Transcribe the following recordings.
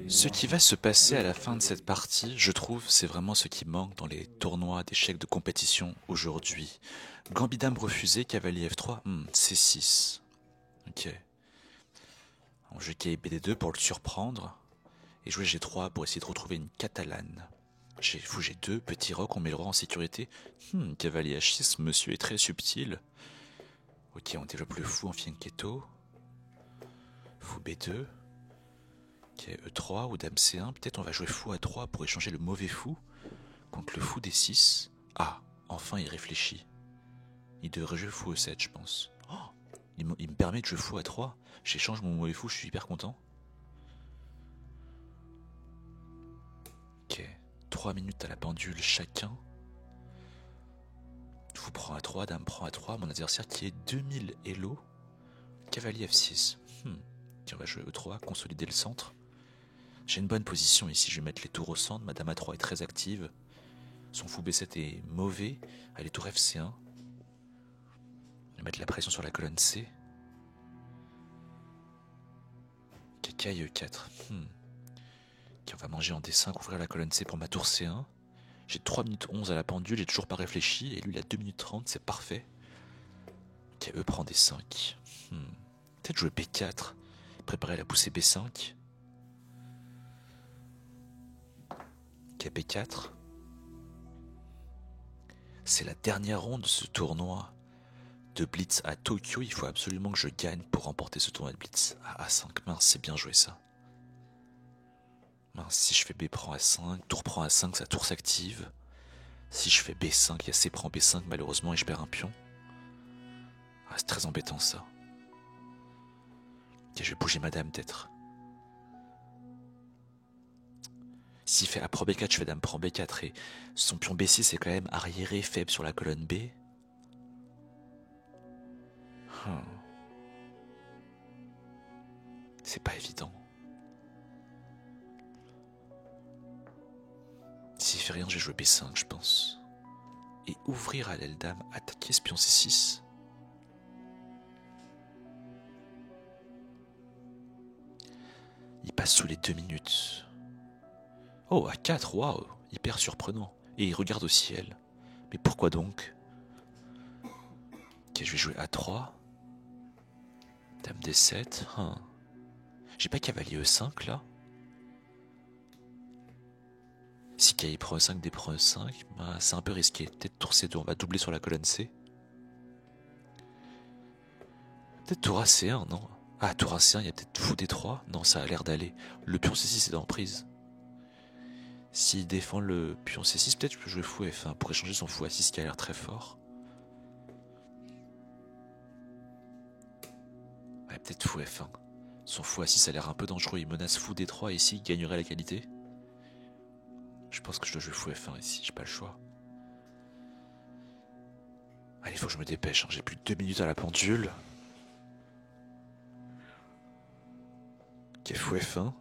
Ce qui va se passer à la fin de cette partie, je trouve, c'est vraiment ce qui manque dans les tournois d'échecs de compétition aujourd'hui. Gambit dame refusé, cavalier F3, C6. Ok. On joue BD2 pour le surprendre. Et jouer G3 pour essayer de retrouver une catalane. Fou G2, petit roc, on met le roi en sécurité. Cavalier H6, monsieur est très subtil. Ok, on développe le fou en fianchetto. Fou B2. Ok, E3 ou dame C1. Peut-être on va jouer fou A3 pour échanger le mauvais fou contre le fou D6. Ah, enfin il réfléchit. Il devrait jouer fou E7, je pense. Oh, il me permet de jouer fou A3. J'échange mon mauvais fou, je suis hyper content. Ok, 3 minutes à la pendule chacun. Fou prend A3, dame prend A3. Mon adversaire qui est 2000 Elo. Cavalier F6. Tiens, on va jouer E3, consolider le centre. J'ai une bonne position ici, je vais mettre les tours au centre. Ma dame A3 est très active. Son fou B7 est mauvais. Allez, tour FC1. Je vais mettre la pression sur la colonne C. Cacaille E4. On va manger en D5, ouvrir la colonne C pour ma tour C1. J'ai 3 minutes 11 à la pendule, j'ai toujours pas réfléchi. Et lui, il a 2 minutes 30, c'est parfait. Ok, E prend D5. Peut-être jouer B4. Préparer la poussée B5. Ok, B4. C'est la dernière ronde de ce tournoi de Blitz à Tokyo. Il faut absolument que je gagne pour remporter ce tournoi de Blitz. À A5, mince, c'est bien joué ça. Mince, si je fais B prend A5, tour prend A5, sa tour s'active. Si je fais B5, il y a C prend B5 malheureusement et je perds un pion. Ah, c'est très embêtant ça. Ok, je vais bouger ma dame peut-être. S'il fait A prend B4, je fais dame prend B4 et son pion B6 est quand même arriéré, faible sur la colonne B. C'est pas évident. S'il fait rien, je vais jouer B5, je pense. Et ouvrir à l'aile dame, attaquer ce pion C6. Il passe sous les 2 minutes. Oh, A4, waouh, hyper surprenant. Et il regarde au ciel. Mais pourquoi donc? Ok, je vais jouer A3. Dame D7. J'ai pas cavalier E5 là. Si cavalier prend E5, D prend E5, bah, c'est un peu risqué. Peut-être tour C2, on va doubler sur la colonne C. Peut-être tour AC1, non? Ah, tour AC1, il y a peut-être fou D3. Non, ça a l'air d'aller. Le pion C6 est en prise. S'il défend le pion C6, peut-être je peux jouer fou F1 pour échanger son fou A6 qui a l'air très fort. Ouais, peut-être fou F1. Son fou A6 a l'air un peu dangereux. Il menace fou D3 et ici, il gagnerait la qualité. Je pense que je dois jouer fou F1 ici, j'ai pas le choix. Allez, il faut que je me dépêche, hein. J'ai plus de 2 minutes à la pendule. Ok, fou F1.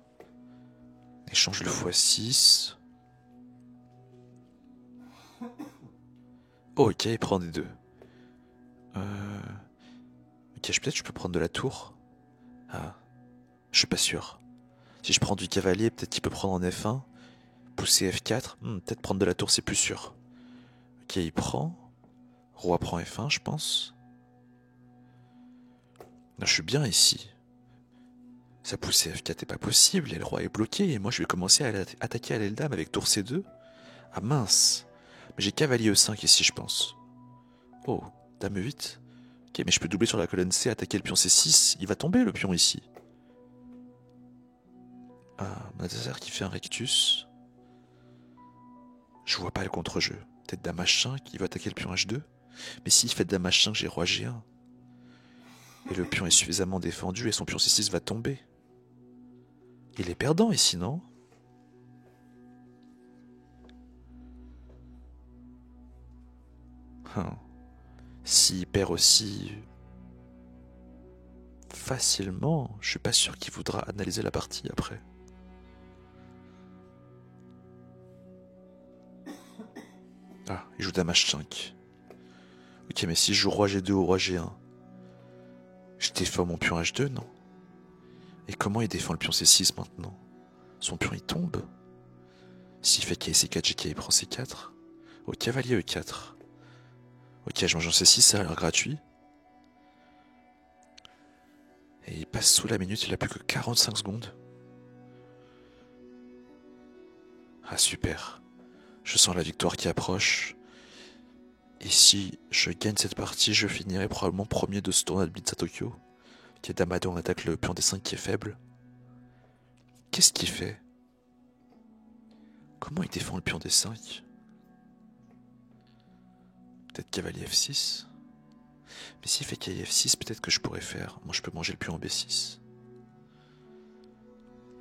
Échange le fou A6. Oh, ok, il prend des deux. Ok, peut-être je peux prendre de la tour. Ah, je suis pas sûr. Si je prends du cavalier, peut-être qu'il peut prendre en F1. Pousser F4. Peut-être prendre de la tour, c'est plus sûr. Ok, il prend. Roi prend F1, je pense. Non, je suis bien ici. Sa poussée F4 est pas possible et le roi est bloqué. Et moi, je vais commencer à attaquer à l'aile dame avec tour C2. Ah mince. Mais j'ai cavalier E5 ici, je pense. Oh, dame E8. Ok, mais je peux doubler sur la colonne C, attaquer le pion C6. Il va tomber le pion ici. Ah, mon adversaire qui fait un rectus. Je vois pas le contre-jeu. Peut-être dame H5, il va attaquer le pion H2. Mais s'il fait dame H5, j'ai roi G1. Et le pion est suffisamment défendu et son pion C6 va tomber. Il est perdant ici, non? S'il perd aussi facilement, je suis pas sûr qu'il voudra analyser la partie après. Ah, il joue dame H5. Ok, mais si je joue roi G2 ou roi G1, je défends mon pion H2, non? Et comment il défend le pion C6 maintenant? Son pion il tombe. S'il fait KC 4, GK il prend C4. Au cavalier E4. Ok, je mange en C6, ça a l'air gratuit. Et il passe sous la minute, il a plus que 45 secondes. Ah super. Je sens la victoire qui approche. Et si je gagne cette partie, je finirai probablement premier de ce tournoi de Blitz à Tokyo. Qui est Damado, on attaque le pion D5 qui est faible. Qu'est-ce qu'il fait? Comment il défend le pion D5? Peut-être cavalier F6. Mais s'il fait cavalier F6, peut-être que je pourrais faire. Moi je peux manger le pion en B6.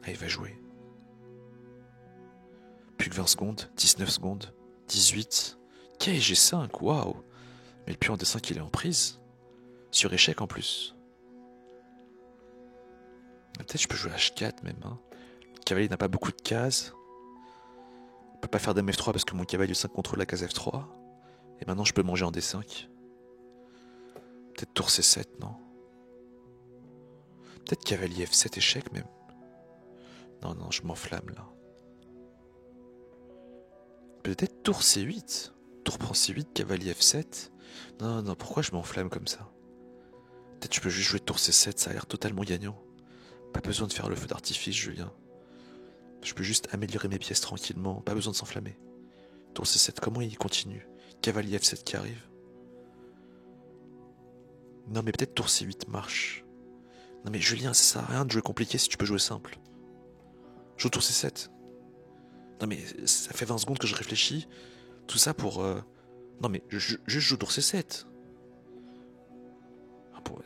Ah, il va jouer. Plus que 20 secondes, 19 secondes, 18. Ok, G5, waouh. Mais le pion en D5 il est en prise. Sur échec en plus. Peut-être je peux jouer H4 même. Hein. Le cavalier n'a pas beaucoup de cases. Je peux pas faire dame F3 parce que mon cavalier 5 contrôle la case F3. Et maintenant je peux manger en D5. Peut-être tour C7, non? Peut-être cavalier F7 échec même. Non, non, je m'enflamme là. Peut-être tour C8. Tour prend C8, cavalier F7. Non, non, pourquoi je m'enflamme comme ça? Peut-être je peux juste jouer tour C7, ça a l'air totalement gagnant. Pas besoin de faire le feu d'artifice, Julien. Je peux juste améliorer mes pièces tranquillement, pas besoin de s'enflammer. Tour C7, comment il continue? Cavalier F7 qui arrive. Non mais peut-être tour C8 marche. Non mais Julien, ça sert à rien de jouer compliqué si tu peux jouer simple. Joue tour C7. Non mais ça fait 20 secondes que je réfléchis. Tout ça pour... Non mais juste joue tour C7.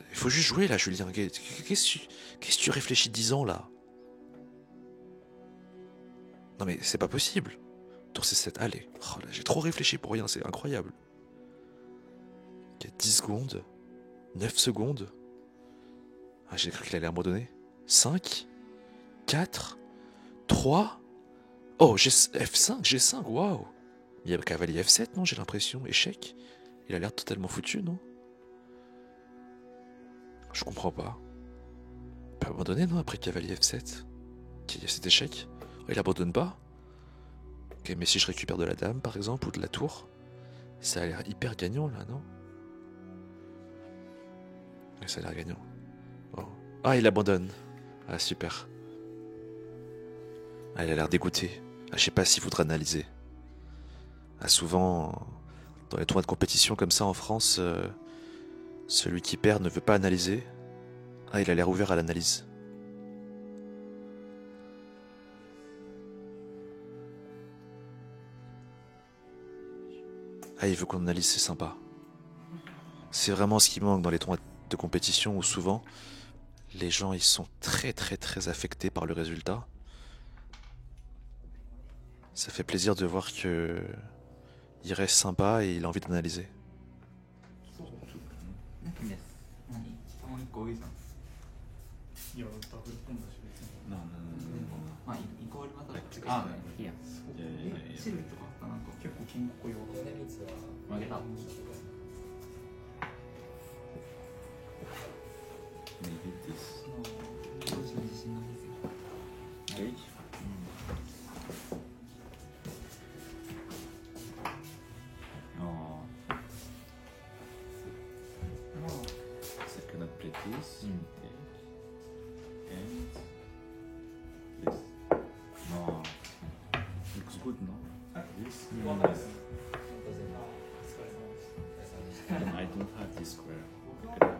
Il faut juste jouer là, Julien. Qu'est-ce que tu réfléchis 10 ans là? Non mais c'est pas possible. Tour C7, allez. Oh, là, j'ai trop réfléchi pour rien, c'est incroyable. Il y a 10 secondes. 9 secondes. Ah, j'ai cru qu'il allait abandonner. 5, 4, 3. Oh, F5, G5, waouh. Il y a le cavalier F7, non, j'ai l'impression. Échec. Il a l'air totalement foutu, non? Je comprends pas. Il peut abandonner, non, après cavalier F7? Il y a cet échec. Oh, il abandonne pas. Ok, mais si je récupère de la dame, par exemple, ou de la tour, ça a l'air hyper gagnant, là, non? Ça a l'air gagnant. Oh. Ah, il abandonne. Ah, super. Ah, il a l'air dégoûté. Ah, je sais pas s'il faudra analyser. Ah, souvent, dans les tournois de compétition comme ça en France, celui qui perd ne veut pas analyser. Ah, il a l'air ouvert à l'analyse. Ah, il veut qu'on analyse, c'est sympa. C'est vraiment ce qui manque dans les tournois de compétition où souvent, les gens ils sont très très très affectés par le résultat. Ça fait plaisir de voir que il reste sympa et il a envie d'analyser. Maybe this. Take. Oh. So I cannot play this. Take. And this. No. Looks good, no? This. And I don't have this square. Look at that.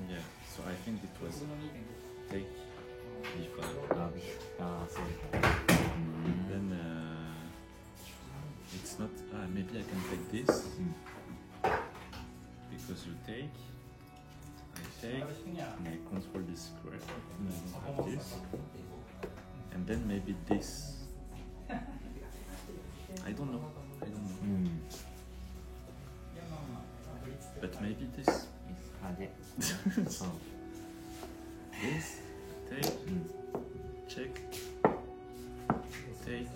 Yeah, so I think it was take b5. Then it's not. Maybe I can take this because you take. I take and I control this square. And I don't have this. And then maybe this. I don't know. But maybe this. This, take, check, take,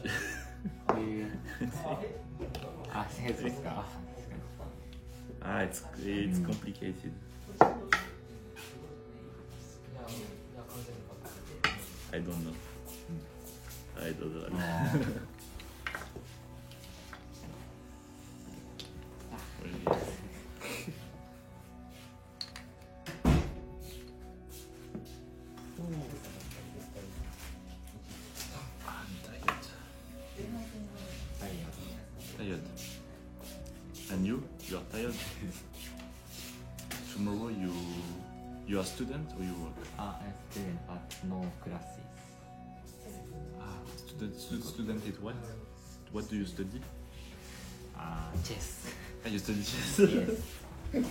it's complicated. I don't know. I don't know. Tired. And you are tired? Tomorrow you are a student or you work? I'm student but no classes. Student at what? What do you study? Chess. You study chess? Yes.